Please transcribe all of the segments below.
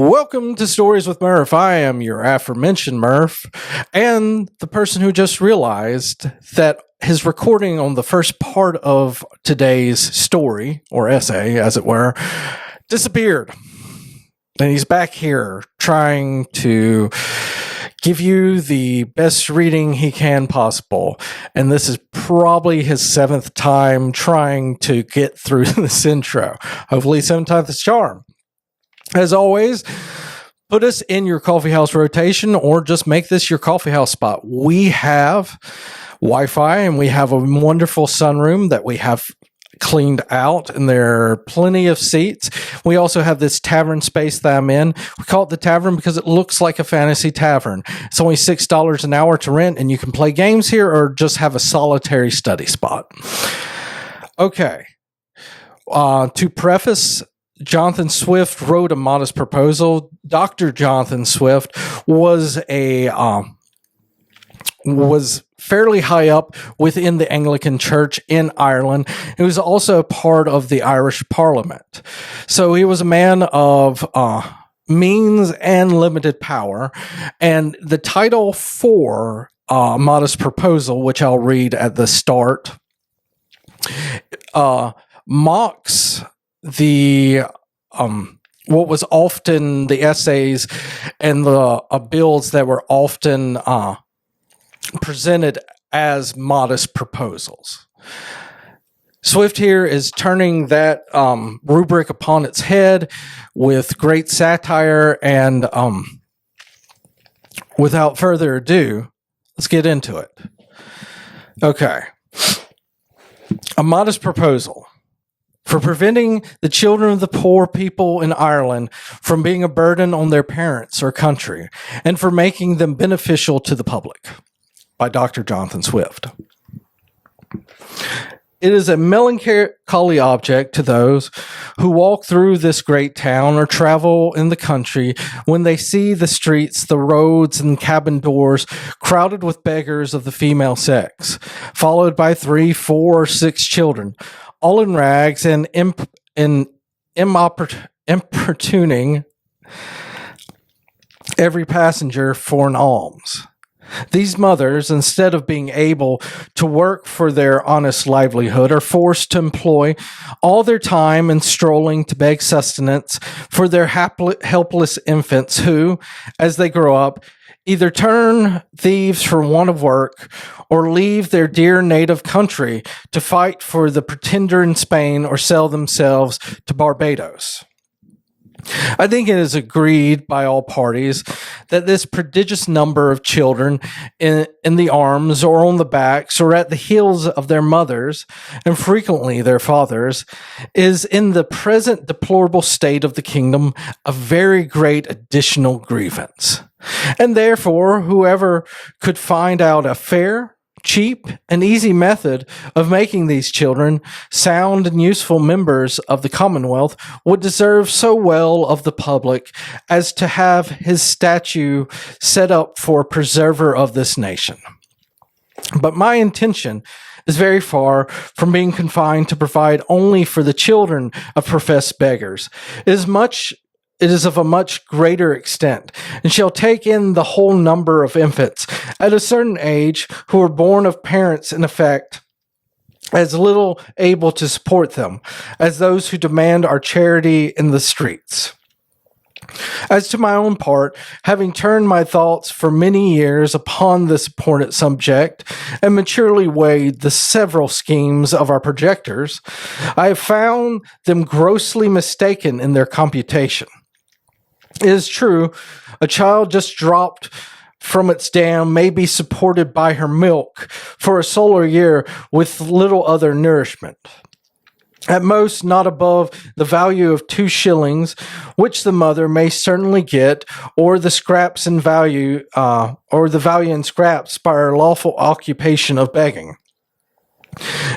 Welcome to Stories with Murph. I am your aforementioned Murph, and the person who just realized that his recording on the first part of today's story, or essay, as it were, disappeared. And he's back here trying to give you the best reading he can possible. And this is probably his seventh time trying to get through this intro. Hopefully, seventh time's the charm. As always, put us in your coffee house rotation or just make this your coffee house spot. We have Wi-Fi and we have a wonderful sunroom that we have cleaned out, and there are plenty of seats. We also have this tavern space that I'm in. We call it the tavern because it looks like a fantasy tavern. It's only $6 an hour to rent, and you can play games here or just have a solitary study spot. Okay. To preface, Jonathan Swift wrote A Modest Proposal. Dr. Jonathan Swift was fairly high up within the Anglican Church in Ireland. He was also part of the Irish Parliament. So he was a man of means and limited power. And the title for Modest Proposal, which I'll read at the start, mocks the what was often the essays and the bills that were often presented as modest proposals. Swift here is turning that rubric upon its head with great satire, and without further ado, let's get into it. Okay. A modest proposal. For preventing the children of the poor people in Ireland from being a burden on their parents or country, and for making them beneficial to the public, by Dr. Jonathan Swift. It is a melancholy object to those who walk through this great town or travel in the country when they see the streets, the roads, and cabin doors crowded with beggars of the female sex, followed by 3, 4, or 6 children, all in rags and importuning every passenger for an alms. These mothers, instead of being able to work for their honest livelihood, are forced to employ all their time in strolling to beg sustenance for their helpless infants who, as they grow up, either turn thieves for want of work or leave their dear native country to fight for the pretender in Spain or sell themselves to Barbados. I think it is agreed by all parties that this prodigious number of children in the arms or on the backs or at the heels of their mothers, and frequently their fathers, is in the present deplorable state of the kingdom a very great additional grievance. And therefore, whoever could find out a fair, cheap, and easy method of making these children sound and useful members of the Commonwealth would deserve so well of the public as to have his statue set up for a preserver of this nation. But my intention is very far from being confined to provide only for the children of professed beggars. It is of a much greater extent, and shall take in the whole number of infants at a certain age who are born of parents, in effect, as little able to support them as those who demand our charity in the streets. As to my own part, having turned my thoughts for many years upon this important subject and maturely weighed the several schemes of our projectors, I have found them grossly mistaken in their computation. It is true, a child just dropped from its dam may be supported by her milk for a solar year with little other nourishment. At most, not above the value of 2 shillings, which the mother may certainly get, or the scraps in value, or the value in scraps by her lawful occupation of begging.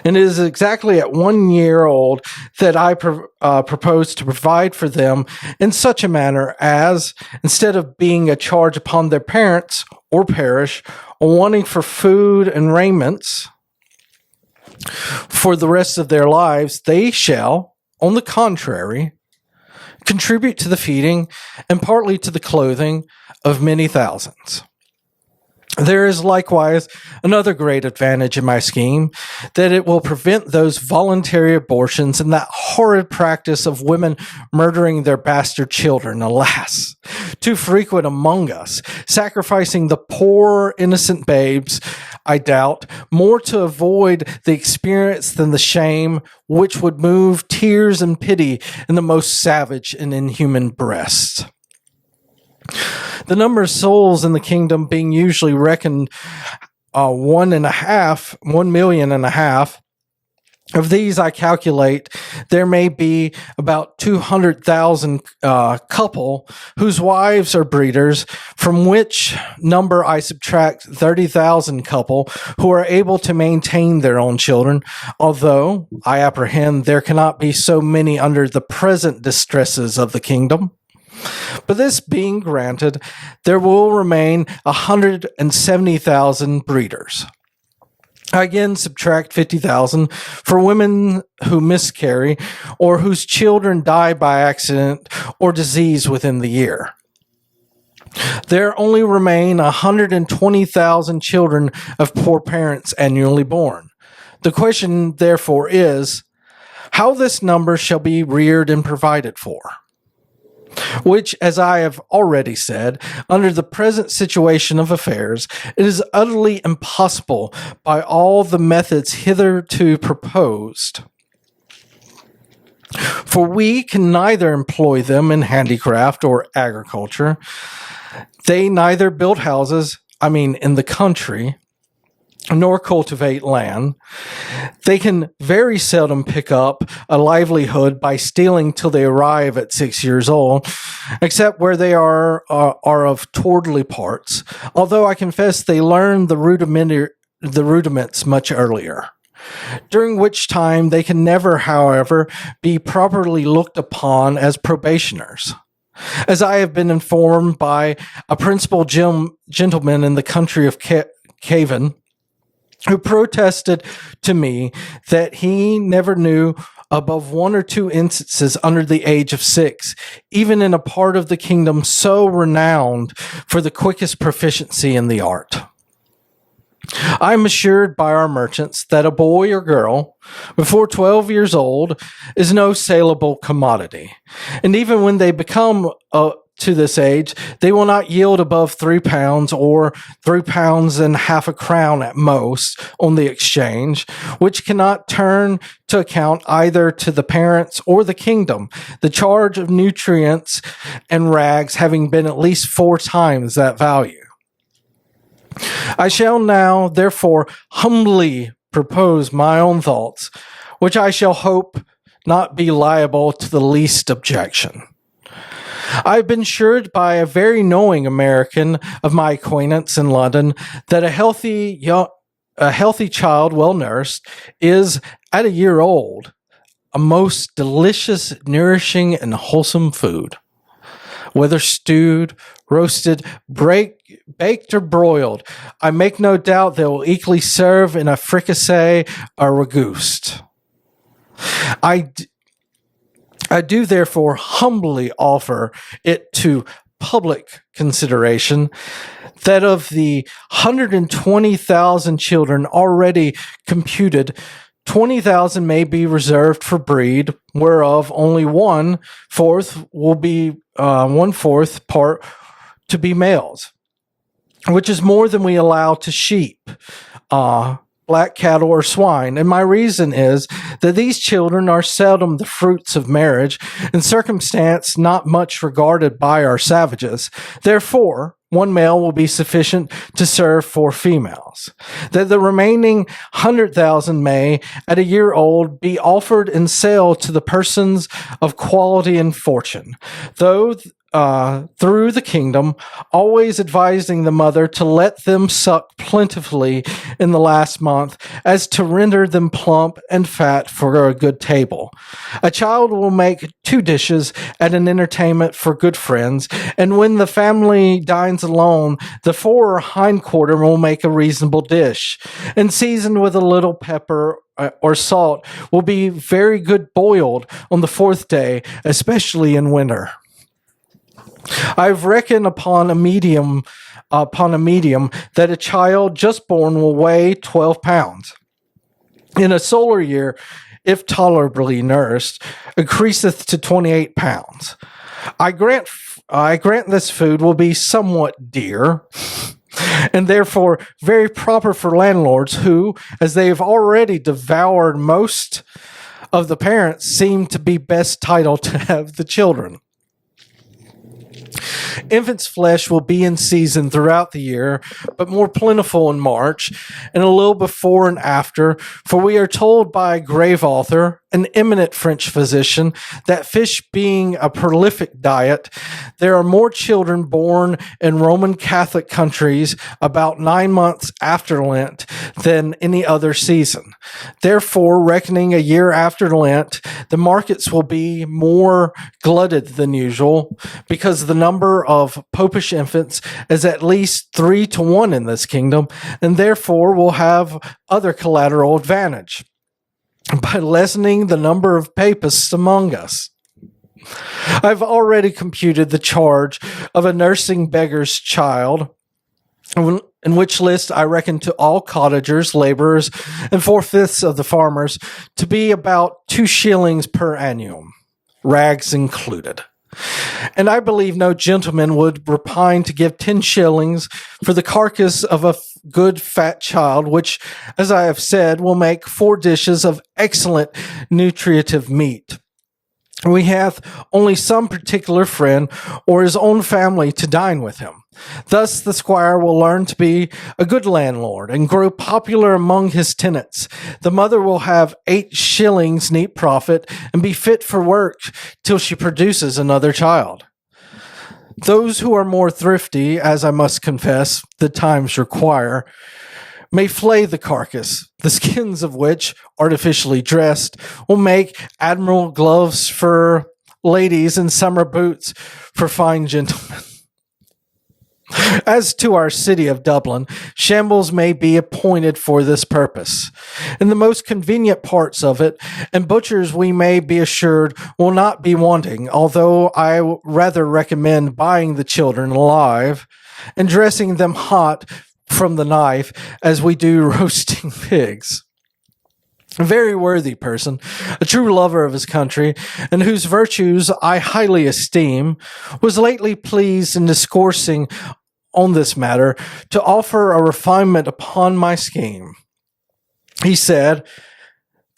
And it is exactly at 1 year old that I propose to provide for them in such a manner as, instead of being a charge upon their parents or parish, or wanting for food and raiments for the rest of their lives, they shall, on the contrary, contribute to the feeding, and partly to the clothing of many thousands. There is likewise another great advantage in my scheme, that it will prevent those voluntary abortions and that horrid practice of women murdering their bastard children, alas, too frequent among us, sacrificing the poor innocent babes, I doubt, more to avoid the experience than the shame, which would move tears and pity in the most savage and inhuman breasts. The number of souls in the kingdom being usually reckoned 1.5 million. Of these, I calculate there may be about 200,000 couple whose wives are breeders, from which number I subtract 30,000 couple who are able to maintain their own children, although I apprehend there cannot be so many under the present distresses of the kingdom. But this being granted, there will remain 170,000 breeders. I again subtract 50,000 for women who miscarry or whose children die by accident or disease within the year. There only remain 120,000 children of poor parents annually born. The question, therefore, is how this number shall be reared and provided for, which, as I have already said, under the present situation of affairs, it is utterly impossible by all the methods hitherto proposed. For we can neither employ them in handicraft or agriculture. They neither build houses, in the country, nor cultivate land. They can very seldom pick up a livelihood by stealing till they arrive at 6 years old, except where they are of towardly parts, although I confess they learn the rudiments much earlier, during which time they can never, however, be properly looked upon as probationers. As I have been informed by a principal gentleman in the country of Cavan, who protested to me that he never knew above 1 or 2 instances under the age of 6, even in a part of the kingdom so renowned for the quickest proficiency in the art. I am assured by our merchants that a boy or girl before 12 years old is no saleable commodity, and even when they become to this age, they will not yield above £3 or £3.50 a crown at most on the exchange, which cannot turn to account either to the parents or the kingdom, the charge of nutrients and rags having been at least 4 times that value. I shall now, therefore, humbly propose my own thoughts, which I shall hope not be liable to the least objection. I have been assured by a very knowing American of my acquaintance in London that a healthy child, well nursed, is, at a year old, a most delicious, nourishing, and wholesome food. Whether stewed, roasted, baked, or broiled, I make no doubt they will equally serve in a fricassee or ragoust. I do therefore humbly offer it to public consideration that of the 120,000 children already computed, 20,000 may be reserved for breed, whereof only 1/4 will be 1/4 part to be males, which is more than we allow to sheep, black cattle, or swine. And my reason is that these children are seldom the fruits of marriage, in circumstance not much regarded by our savages. Therefore, 1 male will be sufficient to serve 4 females. That the remaining 100,000 may, at a year old, be offered in sale to the persons of quality and fortune, though through the kingdom, always advising the mother to let them suck plentifully in the last month, as to render them plump and fat for a good table. A child will make 2 dishes at an entertainment for good friends, and when the family dines alone, the fore or hind quarter will make a reasonable dish, and seasoned with a little pepper or salt will be very good boiled on the fourth day, especially in winter. I've reckoned upon a medium that a child just born will weigh 12 pounds. In a solar year, if tolerably nursed, increaseth to 28 pounds. I grant this food will be somewhat dear, and therefore very proper for landlords who, as they have already devoured most of the parents, seem to be best titled to have the children. Infant's flesh will be in season throughout the year, but more plentiful in March, and a little before and after, for we are told by a grave author, an eminent French physician, that fish being a prolific diet, there are more children born in Roman Catholic countries about 9 months after Lent than any other season. Therefore, reckoning a year after Lent, the markets will be more glutted than usual, because the number of popish infants is at least 3 to 1 in this kingdom, and therefore will have other collateral advantage by lessening the number of papists among us. I've already computed the charge of a nursing beggar's child, in which list I reckon to all cottagers, laborers, and 4/5 of the farmers to be about 2 shillings per annum, rags included. And I believe no gentleman would repine to give 10 shillings for the carcass of a good fat child, which, as I have said, will make 4 dishes of excellent nutritive meat. We hath only some particular friend or his own family to dine with him. Thus the squire will learn to be a good landlord and grow popular among his tenants. The mother will have 8 shillings neat profit and be fit for work till she produces another child. Those who are more thrifty, as I must confess the times require, may flay the carcass, the skins of which, artificially dressed, will make admirable gloves for ladies and summer boots for fine gentlemen. As to our city of Dublin, shambles may be appointed for this purpose. In the most convenient parts of it, and butchers, we may be assured, will not be wanting, although I rather recommend buying the children alive and dressing them hot from the knife as we do roasting pigs. A very worthy person, a true lover of his country, and whose virtues I highly esteem, was lately pleased in discoursing on this matter to offer a refinement upon my scheme. He said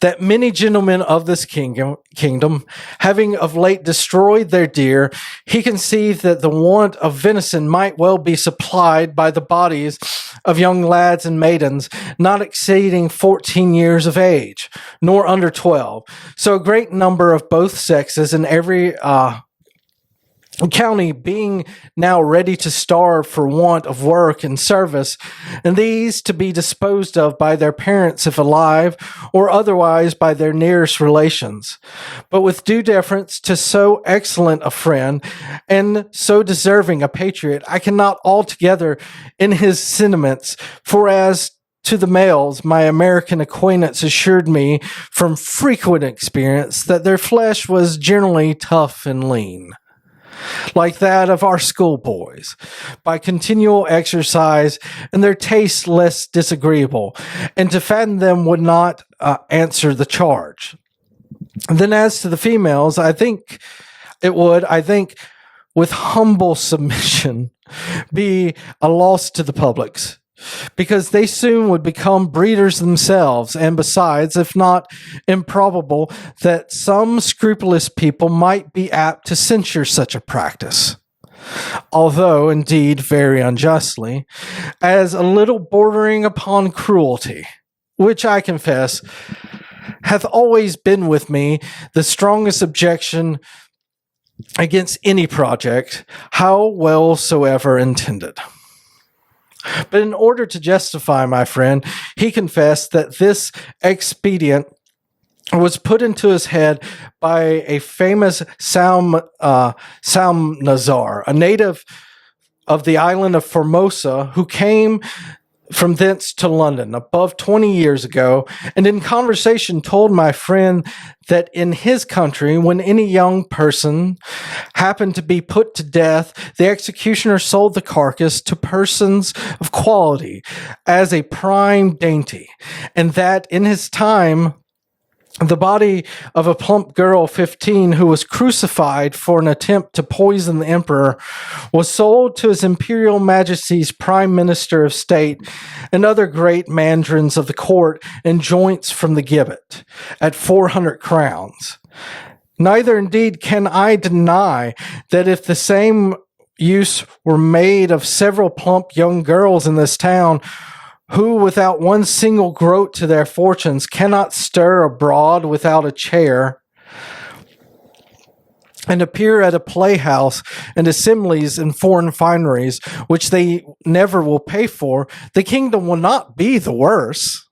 that many gentlemen of this kingdom, having of late destroyed their deer, he conceived that the want of venison might well be supplied by the bodies of young lads and maidens not exceeding 14 years of age, nor under 12. So a great number of both sexes in every county being now ready to starve for want of work and service, and these to be disposed of by their parents if alive, or otherwise by their nearest relations. But with due deference to so excellent a friend, and so deserving a patriot, I cannot altogether in his sentiments, for as to the males, my American acquaintance assured me from frequent experience that their flesh was generally tough and lean, like that of our schoolboys, by continual exercise, and their tastes less disagreeable, and to fatten them would not answer the charge. And then as to the females, I think, with humble submission, be a loss to the publics, because they soon would become breeders themselves, and besides, if not improbable, that some scrupulous people might be apt to censure such a practice, although indeed very unjustly, as a little bordering upon cruelty, which I confess hath always been with me the strongest objection against any project, how well soever intended. But in order to justify my friend, he confessed that this expedient was put into his head by a famous Salmanazar, a native of the island of Formosa, who came from thence to London above 20 years ago, and in conversation told my friend that in his country, when any young person happened to be put to death, the executioner sold the carcass to persons of quality as a prime dainty, and that in his time the body of a plump girl, 15, who was crucified for an attempt to poison the emperor, was sold to his imperial majesty's prime minister of state and other great mandarins of the court in joints from the gibbet at 400 crowns. Neither indeed can I deny that if the same use were made of several plump young girls in this town, who without one single groat to their fortunes cannot stir abroad without a chair, and appear at a playhouse and assemblies in foreign fineries, which they never will pay for, the kingdom will not be the worse.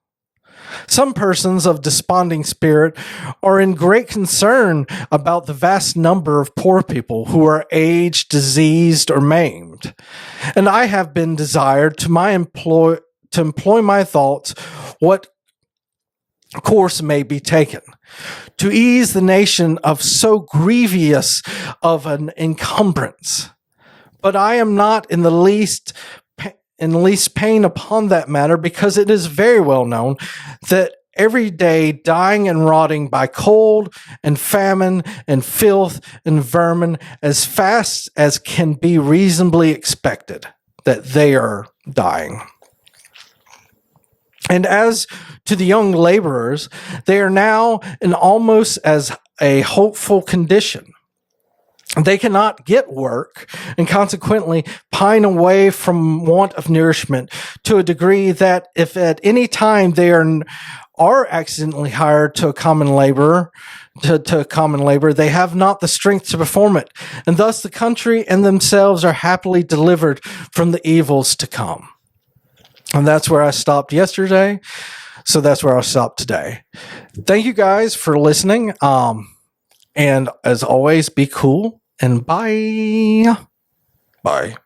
Some persons of desponding spirit are in great concern about the vast number of poor people who are aged, diseased, or maimed, and I have been desired to employ my thoughts what course may be taken to ease the nation of so grievous of an encumbrance. But I am not in the least pain upon that matter, because it is very well known that every day dying and rotting by cold and famine and filth and vermin as fast as can be reasonably expected, that they are dying. And as to the young laborers, they are now in almost as a hopeful condition. They cannot get work and consequently pine away from want of nourishment to a degree that if at any time they are accidentally hired to a common labor, they have not the strength to perform it. And thus the country and themselves are happily delivered from the evils to come. And that's where I stopped yesterday. So that's where I'll stop today. Thank you guys for listening. And as always, be cool and bye. Bye.